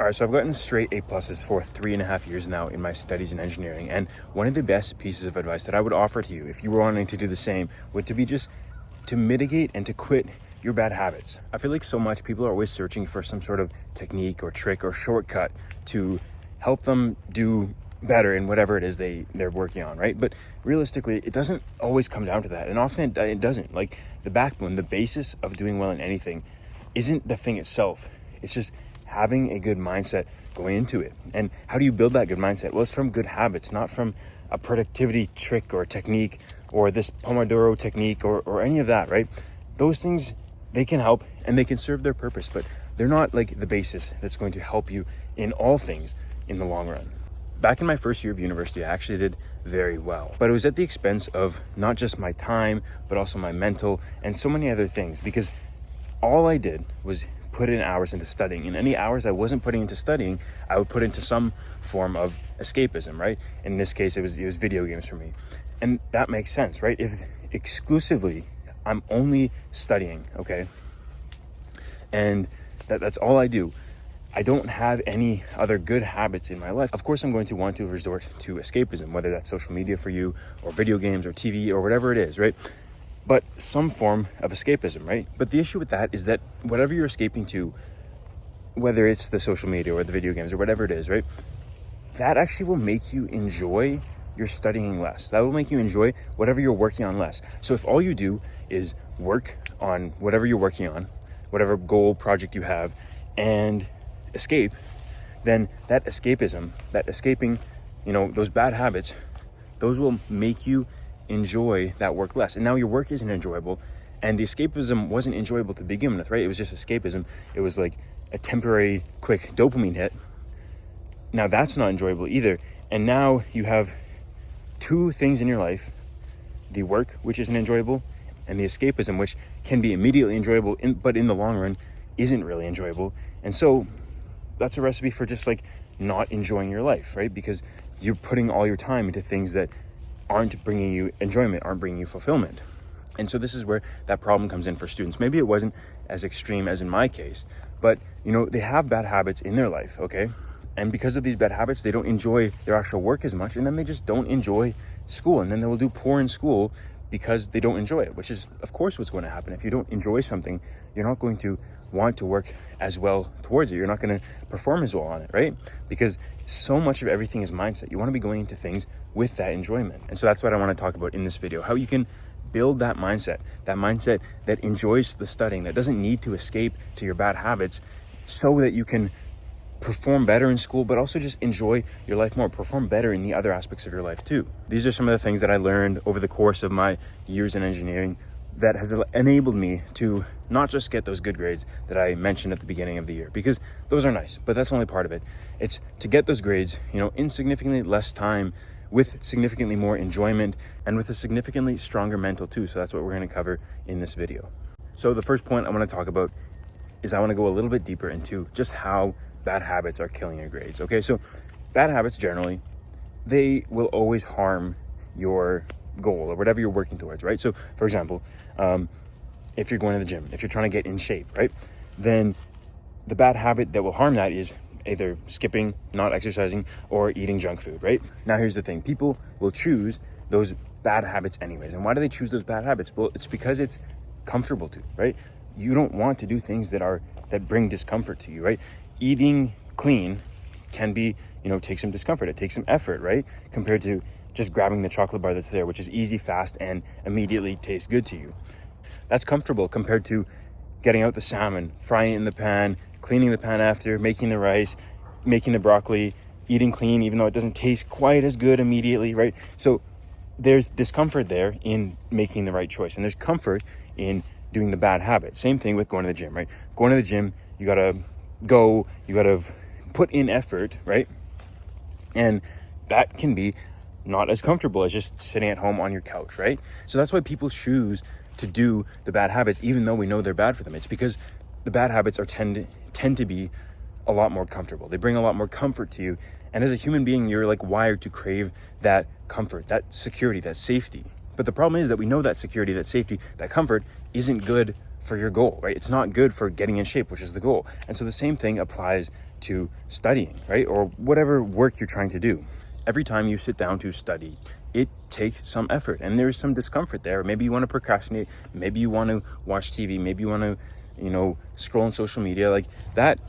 All right, so I've gotten straight A pluses for 3.5 years now in my studies in engineering. And one of the best pieces of advice that I would offer to you if you were wanting to do the same would to be just to mitigate and to quit your bad habits. I feel like so much people are always searching for some sort of technique or trick or shortcut to help them do better in whatever it is they're working on, right? But realistically, it doesn't always come down to that. And often it doesn't. Like the backbone, the basis of doing well in anything isn't the thing itself. It's just having a good mindset going into it. And how do you build that good mindset? Well, it's from good habits, not from a productivity trick or technique or this Pomodoro technique or any of that, right? Those things, they can help and they can serve their purpose, but they're not like the basis that's going to help you in all things in the long run. Back in my first year of university, I actually did very well, but it was at the expense of not just my time, but also my mental and so many other things, because all I did was put in hours into studying, and any hours I wasn't putting into studying, I would put into some form of escapism, right? In this case, it was video games for me. And that makes sense, right? If exclusively I'm only studying, okay? And that's all I do. I don't have any other good habits in my life. Of course, I'm going to want to resort to escapism, whether that's social media for you or video games or TV or whatever it is, right? But some form of escapism, right? But the issue with that is that whatever you're escaping to, whether it's the social media or the video games or whatever it is, right? That actually will make you enjoy your studying less. That will make you enjoy whatever you're working on less. So if all you do is work on whatever you're working on, whatever goal project you have, and escape, then that escapism, that escaping, those bad habits, those will make you enjoy that work less. And now your work isn't enjoyable, and the escapism wasn't enjoyable to begin with, right? It was just escapism. It was like a temporary quick dopamine hit. Now that's not enjoyable either. And now you have two things in your life: the work, which isn't enjoyable, and the escapism, which can be immediately enjoyable, but in the long run isn't really enjoyable. And so that's a recipe for just like not enjoying your life, right? Because you're putting all your time into things that aren't bringing you enjoyment, aren't bringing you fulfillment. And so this is where that problem comes in for students. Maybe it wasn't as extreme as in my case, but they have bad habits in their life, okay? And because of these bad habits, they don't enjoy their actual work as much, and then they just don't enjoy school, and then they will do poor in school because they don't enjoy it, which is of course what's going to happen. If you don't enjoy something, you're not going to want to work as well towards it. You're not going to perform as well on it, right? Because so much of everything is mindset. You want to be going into things with that enjoyment. And so that's what I want to talk about in this video: how you can build that mindset that enjoys the studying, that doesn't need to escape to your bad habits, so that you can perform better in school, but also just enjoy your life more, perform better in the other aspects of your life too. These are some of the things that I learned over the course of my years in engineering that has enabled me to not just get those good grades that I mentioned at the beginning of the year, because those are nice, but that's only part of it. It's to get those grades, in significantly less time, with significantly more enjoyment, and with a significantly stronger mental too. So that's what we're going to cover in this video. So the first point I want to talk about is I want to go a little bit deeper into just how bad habits are killing your grades. Okay, so bad habits generally, they will always harm your goal or whatever you're working towards, right? So for example, if you're going to the gym, if you're trying to get in shape, right, then the bad habit that will harm that is either skipping, not exercising, or eating junk food, right? Now here's the thing: people will choose those bad habits anyways. And why do they choose those bad habits? Well, it's because it's comfortable to, right? You don't want to do things that bring discomfort to you, right? Eating clean can be, take some discomfort. It takes some effort, right? Compared to just grabbing the chocolate bar that's there, which is easy, fast, and immediately tastes good to you. That's comfortable compared to getting out the salmon, frying it in the pan, cleaning the pan after, making the rice, making the broccoli, eating clean, even though it doesn't taste quite as good immediately, right? So there's discomfort there in making the right choice, and there's comfort in doing the bad habit. Same thing with going to the gym, right? Going to the gym, you gotta put in effort, right? And that can be not as comfortable as just sitting at home on your couch, right? So that's why people choose to do the bad habits, even though we know they're bad for them. It's because the bad habits tend to be a lot more comfortable. They bring a lot more comfort to you. And as a human being, you're like wired to crave that comfort, that security, that safety. But the problem is that we know that security, that safety, that comfort isn't good for your goal, right? It's not good for getting in shape, which is the goal. And so the same thing applies to studying, right? Or whatever work you're trying to do. Every time you sit down to study, it takes some effort and there's some discomfort there. Maybe you want to procrastinate. Maybe you want to watch TV. Maybe you want to, scroll on social media like that.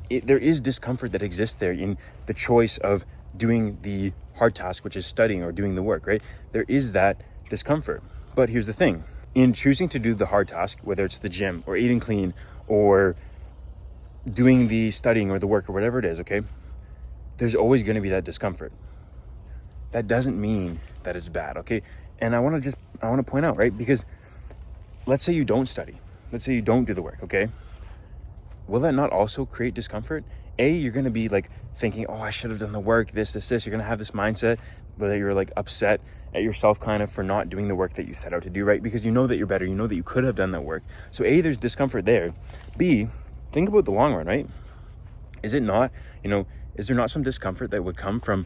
There is discomfort that exists there in the choice of doing the hard task, which is studying or doing the work, right? There is that discomfort. But here's the thing. In choosing to do the hard task, whether it's the gym or eating clean or doing the studying or the work or whatever it is, okay, there's always going to be that discomfort. That doesn't mean that it's bad, okay? And I want to point out, right? Because let's say you don't study. Let's say you don't do the work, okay? Will that not also create discomfort? You're going to be like thinking, oh, I should have done the work, this. You're going to have this mindset whether you're like upset at yourself kind of for not doing the work that you set out to do, right? Because you know that you're better. You know that you could have done that work. So there's discomfort there. B, think about the long run, right? Is it not, is there not some discomfort that would come from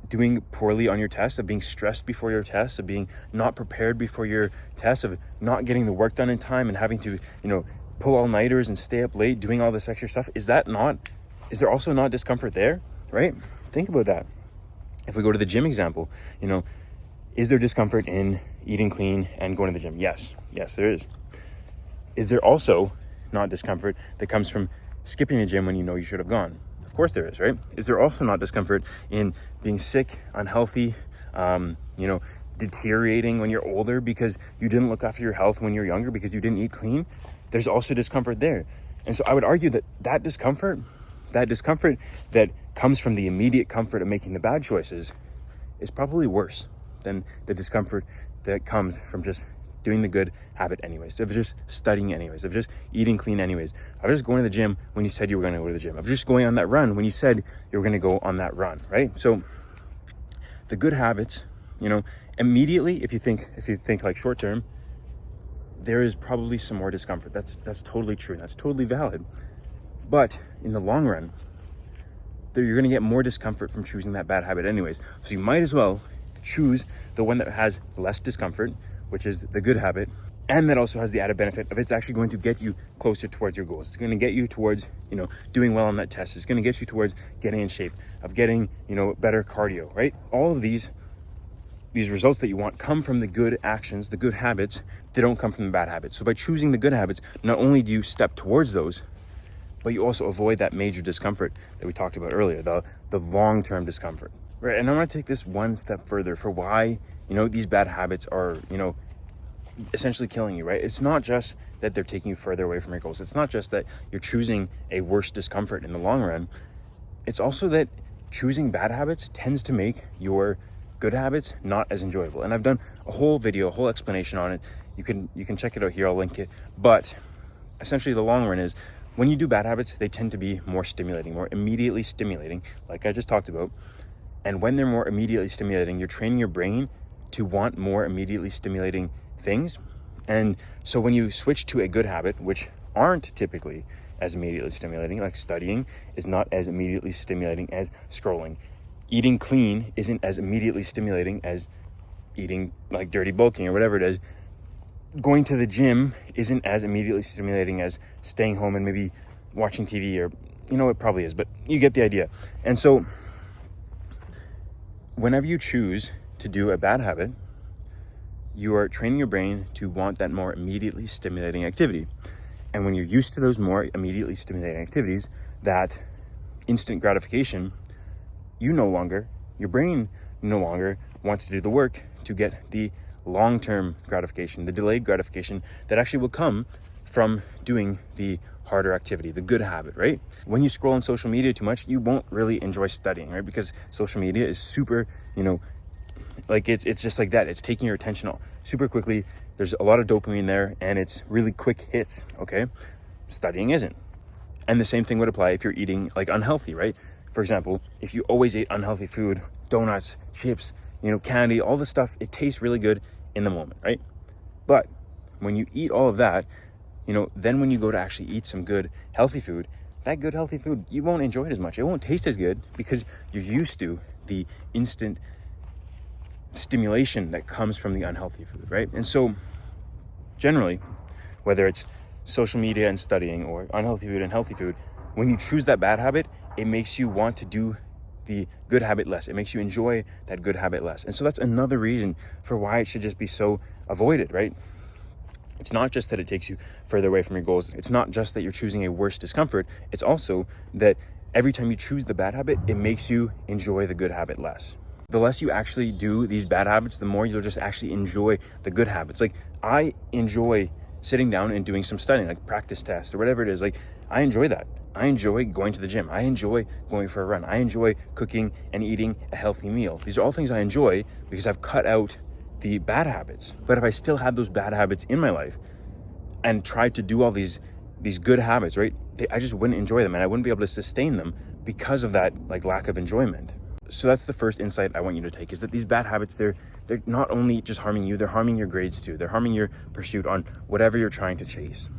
doing poorly on your test, of being stressed before your test, of being not prepared before your test, of not getting the work done in time and having to, pull all-nighters and stay up late doing all this extra stuff? Is there also not discomfort there, right? Think about that. If we go to the gym example, is there discomfort in eating clean and going to the gym? Yes, there is. Is there also not discomfort that comes from skipping the gym when you know you should have gone? Of course there is, right? Is there also not discomfort in being sick, unhealthy, deteriorating when you're older because you didn't look after your health when you're younger because you didn't eat clean? There's also discomfort there. And so I would argue that discomfort that comes from the immediate comfort of making the bad choices is probably worse than the discomfort that comes from just doing the good habit anyways, of just studying anyways, of just eating clean anyways, of just going to the gym when you said you were going to go to the gym, of just going on that run when you said you were going to go on that run, right? So the good habits, immediately, if you think like short term, there is probably some more discomfort. That's totally true. That's totally valid. But in the long run, you're going to get more discomfort from choosing that bad habit anyways. So you might as well choose the one that has less discomfort, which is the good habit, and that also has the added benefit of it's actually going to get you closer towards your goals. It's going to get you towards, doing well on that test. It's going to get you towards getting in shape, of getting, better cardio, right? All of these results that you want come from the good actions, the good habits. They don't come from the bad habits. So by choosing the good habits, not only do you step towards those, but you also avoid that major discomfort that we talked about earlier, the long-term discomfort, right? And I'm going to take this one step further for why, these bad habits are, essentially killing you, right? It's not just that they're taking you further away from your goals. It's not just that you're choosing a worse discomfort in the long run. It's also that choosing bad habits tends to make your good habits not as enjoyable. And I've done a whole video, a whole explanation on it. You can check it out here. I'll link it. But essentially the long run is when you do bad habits, they tend to be more stimulating, more immediately stimulating, like I just talked about. And when they're more immediately stimulating, you're training your brain to want more immediately stimulating things. And so when you switch to a good habit, which aren't typically as immediately stimulating, like studying is not as immediately stimulating as scrolling. Eating clean isn't as immediately stimulating as eating like dirty bulking or whatever it is. Going to the gym isn't as immediately stimulating as staying home and maybe watching TV, or it probably is, but you get the idea. And so whenever you choose to do a bad habit, you are training your brain to want that more immediately stimulating activity. And when you're used to those more immediately stimulating activities, that instant gratification, your brain no longer wants to do the work to get the long-term gratification, the delayed gratification that actually will come from doing the harder activity, the good habit, right? When you scroll on social media too much, you won't really enjoy studying, right? Because social media is super, it's just like that. It's taking your attention super quickly. There's a lot of dopamine there and it's really quick hits, okay? Studying isn't. And the same thing would apply if you're eating like unhealthy, right? For example, if you always ate unhealthy food, donuts, chips, candy, all this stuff, it tastes really good in the moment, right? But when you eat all of that, then when you go to actually eat some good healthy food, that good healthy food, you won't enjoy it as much. It won't taste as good because you're used to the instant stimulation that comes from the unhealthy food, right? And so generally, whether it's social media and studying or unhealthy food and healthy food, when you choose that bad habit, it makes you want to do the good habit less. It makes you enjoy that good habit less. And so that's another reason for why it should just be so avoided, right? It's not just that it takes you further away from your goals. It's not just that you're choosing a worse discomfort. It's also that every time you choose the bad habit, it makes you enjoy the good habit less. The less you actually do these bad habits, the more you'll just actually enjoy the good habits. Like, I enjoy sitting down and doing some studying, like practice tests or whatever it is. Like, I enjoy that. I enjoy going to the gym. I enjoy going for a run. I enjoy cooking and eating a healthy meal. These are all things I enjoy because I've cut out the bad habits. But if I still had those bad habits in my life and tried to do all these good habits, right, I just wouldn't enjoy them, and I wouldn't be able to sustain them because of that like lack of enjoyment. So that's the first insight I want you to take, is that these bad habits, they're not only just harming you, they're harming your grades too. They're harming your pursuit on whatever you're trying to chase.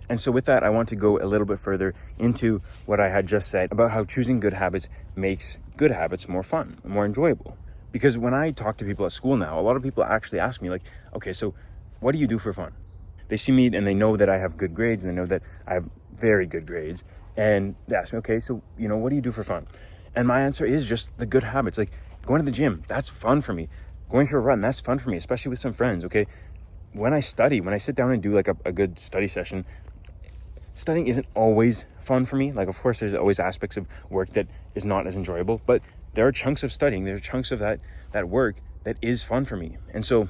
And so with that, I want to go a little bit further into what I had just said about how choosing good habits makes good habits more fun, more enjoyable. Because when I talk to people at school now, a lot of people actually ask me like, okay, so what do you do for fun? They see me and they know that I have good grades, and they know that I have very good grades. And they ask me, okay, so, what do you do for fun? And my answer is just the good habits. Like going to the gym, that's fun for me. Going for a run, that's fun for me, especially with some friends, okay? When I sit down and do like a good study session, studying isn't always fun for me. Like, of course, there's always aspects of work that is not as enjoyable, but there are chunks of studying, there are chunks of that work that is fun for me. And so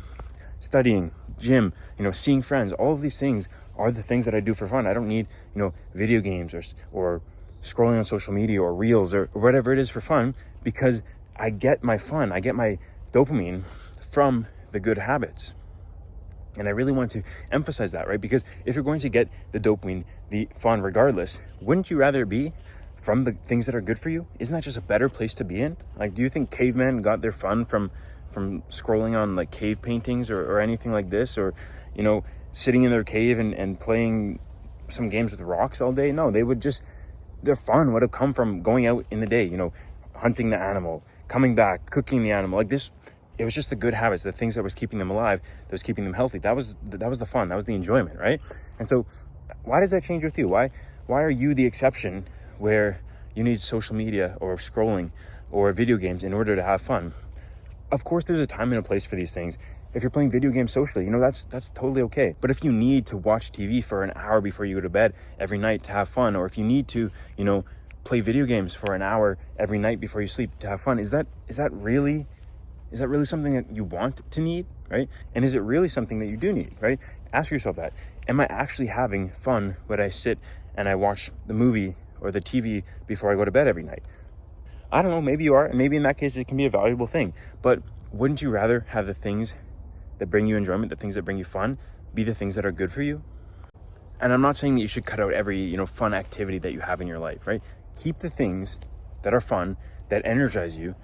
studying, gym, seeing friends, all of these things are the things that I do for fun. I don't need, video games or scrolling on social media or reels or whatever it is for fun, because I get my fun, I get my dopamine from the good habits. And I really want to emphasize that, right? Because if you're going to get the dopamine, the fun regardless, wouldn't you rather be from the things that are good for you? Isn't that just a better place to be in? Like, do you think cavemen got their fun from scrolling on like cave paintings or anything like this? Or, sitting in their cave and playing some games with rocks all day? No, their fun would have come from going out in the day, hunting the animal, coming back, cooking the animal. Like this, it was just the good habits, the things that was keeping them alive, that was keeping them healthy. That was the fun, that was the enjoyment, right? And so why does that change with you? Why are you the exception where you need social media or scrolling or video games in order to have fun? Of course, there's a time and a place for these things. If you're playing video games socially, that's totally okay. But if you need to watch TV for an hour before you go to bed every night to have fun, or if you need to, play video games for an hour every night before you sleep to have fun, is that really something that you want to need, right? And is it really something that you do need, right? Ask yourself that. Am I actually having fun when I sit and I watch the movie or the TV before I go to bed every night? I don't know, maybe you are, and maybe in that case it can be a valuable thing. But wouldn't you rather have the things that bring you enjoyment, the things that bring you fun, be the things that are good for you? And I'm not saying that you should cut out every, fun activity that you have in your life, right? Keep the things that are fun, that energize you.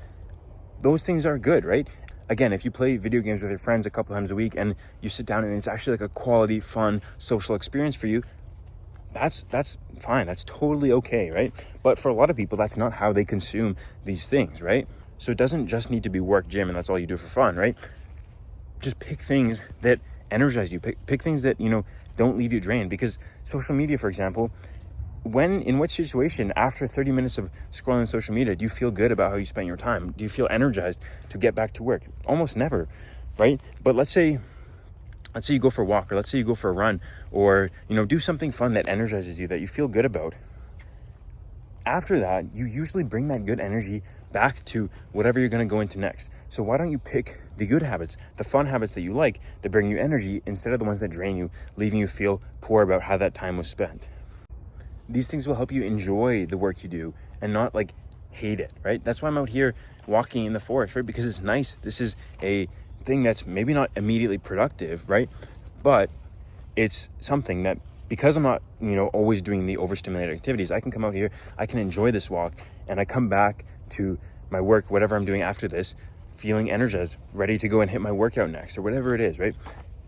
Those things are good, right? Again, if you play video games with your friends a couple times a week and you sit down and it's actually like a quality, fun, social experience for you, that's fine. That's totally okay, right? But for a lot of people, that's not how they consume these things, right? So it doesn't just need to be work, gym, and that's all you do for fun, right? Just pick things that energize you. Pick things that, don't leave you drained. Because social media, for example, in which situation, after 30 minutes of scrolling social media, do you feel good about how you spent your time? Do you feel energized to get back to work? Almost never, right? But let's say you go for a walk, or let's say you go for a run, or, do something fun that energizes you, that you feel good about. After that, you usually bring that good energy back to whatever you're going to go into next. So why don't you pick the good habits, the fun habits that you like, that bring you energy, instead of the ones that drain you, leaving you feel poor about how that time was spent? These things will help you enjoy the work you do and not like hate it, right? That's why I'm out here walking in the forest, right? Because it's nice. This is a thing that's maybe not immediately productive, right? But it's something that, because I'm not, always doing the overstimulated activities, I can come out here, I can enjoy this walk, and I come back to my work, whatever I'm doing after this, feeling energized, ready to go and hit my workout next, or whatever it is, right?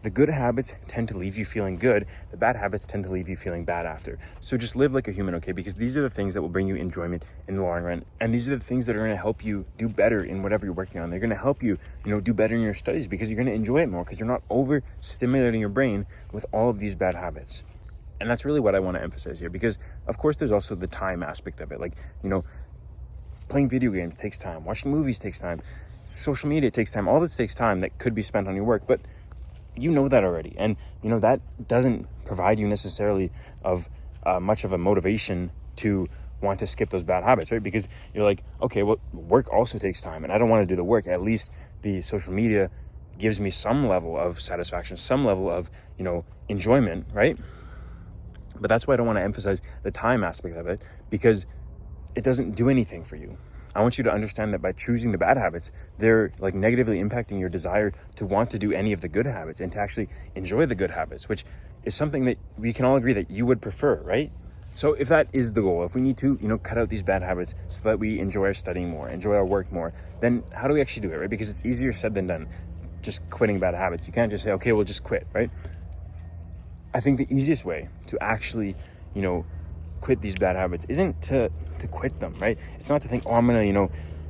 The good habits tend to leave you feeling good. The bad habits tend to leave you feeling bad after. So just live like a human, okay? Because these are the things that will bring you enjoyment in the long run. And these are the things that are going to help you do better in whatever you're working on. They're going to help you, do better in your studies, because you're going to enjoy it more, because you're not overstimulating your brain with all of these bad habits. And that's really what I want to emphasize here, because of course there's also the time aspect of it. Like, playing video games takes time, watching movies takes time, social media takes time. All this takes time that could be spent on your work, but you know that already. And that doesn't provide you necessarily of much of a motivation to want to skip those bad habits, right? Because you're like, okay, well, work also takes time and I don't want to do the work. At least the social media gives me some level of satisfaction, some level of, enjoyment, right? But that's why I don't want to emphasize the time aspect of it, because it doesn't do anything for you. I want you to understand that by choosing the bad habits, they're like negatively impacting your desire to want to do any of the good habits and to actually enjoy the good habits, which is something that we can all agree that you would prefer, right? So if that is the goal, if we need to, cut out these bad habits so that we enjoy our studying more, enjoy our work more, then how do we actually do it, right? Because it's easier said than done, just quitting bad habits. You can't just say, okay, we'll just quit, right? I think the easiest way to actually, quit these bad habits isn't to quit them, right? It's not to think, I'm gonna,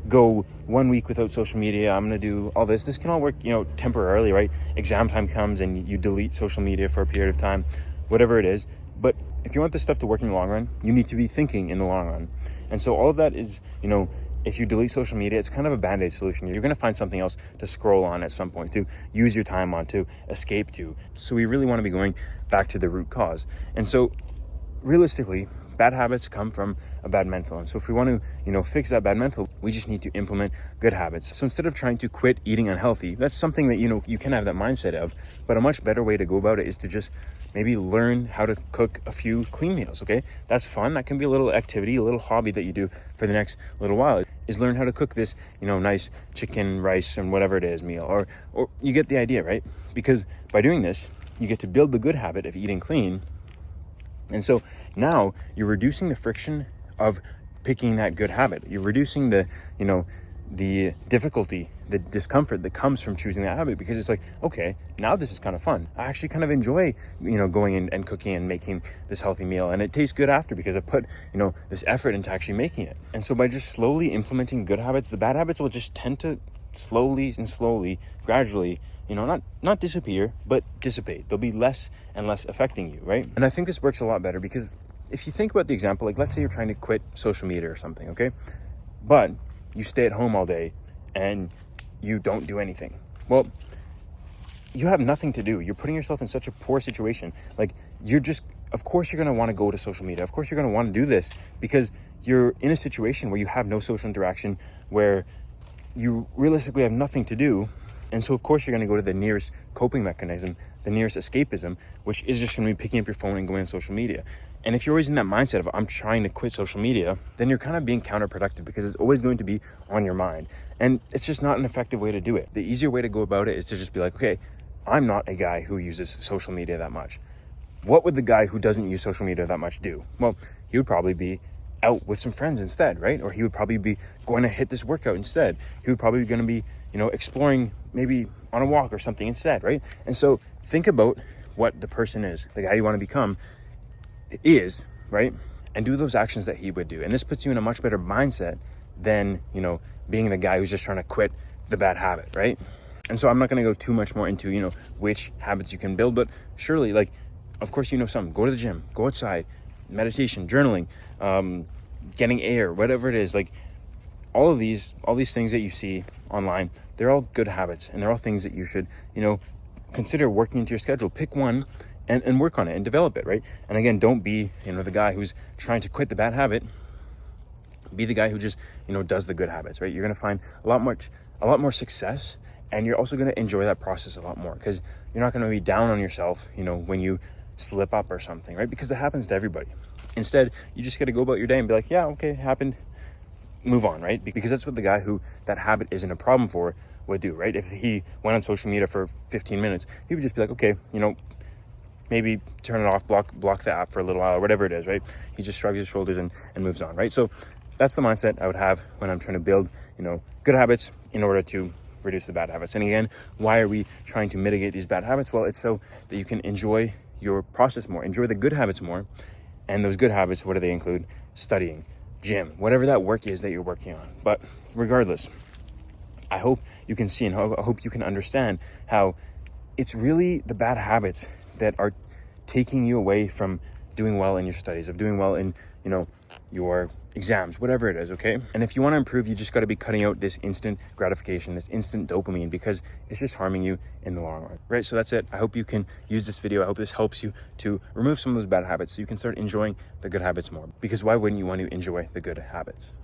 go 1 week without social media. I'm gonna do all this. This can all work, temporarily, right? Exam time comes and you delete social media for a period of time, whatever it is. But if you want this stuff to work in the long run, you need to be thinking in the long run. And so all of that is, if you delete social media, it's kind of a band-aid solution. You're going to find something else to scroll on at some point, to use your time on, to escape to. So we really want to be going back to the root cause. And so realistically, bad habits come from a bad mental. And so if we want to, fix that bad mental, we just need to implement good habits. So instead of trying to quit eating unhealthy, that's something that, you can have that mindset of, but a much better way to go about it is to just maybe learn how to cook a few clean meals, okay? That's fun. That can be a little activity, a little hobby that you do for the next little while, is learn how to cook this, nice chicken, rice, and whatever it is meal, or you get the idea, right? Because by doing this, you get to build the good habit of eating clean. And so now you're reducing the friction of picking that good habit. You're reducing the difficulty, the discomfort that comes from choosing that habit, because it's like, okay, now this is kind of fun. I actually kind of enjoy, going in and cooking and making this healthy meal, and it tastes good after because I put, this effort into actually making it. And so by just slowly implementing good habits, the bad habits will just tend to slowly, gradually, not disappear, but dissipate. They'll be less and less affecting you, right? And I think this works a lot better because if you think about the example, like let's say you're trying to quit social media or something, okay? But you stay at home all day and you don't do anything. Well, you have nothing to do. You're putting yourself in such a poor situation. Like of course you're going to want to go to social media. Of course you're going to want to do this because you're in a situation where you have no social interaction, where you realistically have nothing to do. And so of course you're going to go to the nearest coping mechanism, the nearest escapism, which is just going to be picking up your phone and going on social media. And if you're always in that mindset of I'm trying to quit social media, then you're kind of being counterproductive because it's always going to be on your mind. And it's just not an effective way to do it. The easier way to go about it is to just be like, okay, I'm not a guy who uses social media that much. What would the guy who doesn't use social media that much do? Well, he would probably be out with some friends instead, right? Or he would probably be going to hit this workout instead. He would probably be going to be, exploring maybe on a walk or something instead, right? And so think about what the person is, the guy you want to become is, right? And do those actions that he would do. And this puts you in a much better mindset than, being the guy who's just trying to quit the bad habit, right? And so I'm not going to go too much more into, which habits you can build, but surely, like, of course, some. Go to the gym, go outside, meditation, journaling, getting air, whatever it is. Like, all these things that you see online, they're all good habits, and they're all things that you should, consider working into your schedule. Pick one and work on it and develop it, right? And again, don't be, the guy who's trying to quit the bad habit. Be the guy who just, does the good habits, right? You're going to find a lot more success, and you're also going to enjoy that process a lot more because you're not going to be down on yourself, when you slip up or something, right? Because it happens to everybody. Instead, you just got to go about your day and be like, yeah, okay, it happened. Move on, right? Because that's what the guy who that habit isn't a problem for would do, right? If he went on social media for 15 minutes, he would just be like, okay, maybe turn it off, block the app for a little while or whatever it is, right? He just shrugs his shoulders and moves on, right? So that's the mindset I would have when I'm trying to build, good habits in order to reduce the bad habits. And again, why are we trying to mitigate these bad habits? Well, it's so that you can enjoy your process more, enjoy the good habits more. And those good habits, what do they include? Studying, gym, whatever that work is that you're working on. But regardless, I hope you can see and I hope you can understand how it's really the bad habits that are taking you away from doing well in your studies, of doing well in, your exams, whatever it is, okay? And if you want to improve, you just got to be cutting out this instant gratification, this instant dopamine, because it's just harming you in the long run, right? So that's it. I hope you can use this video. I hope this helps you to remove some of those bad habits so you can start enjoying the good habits more, because why wouldn't you want to enjoy the good habits?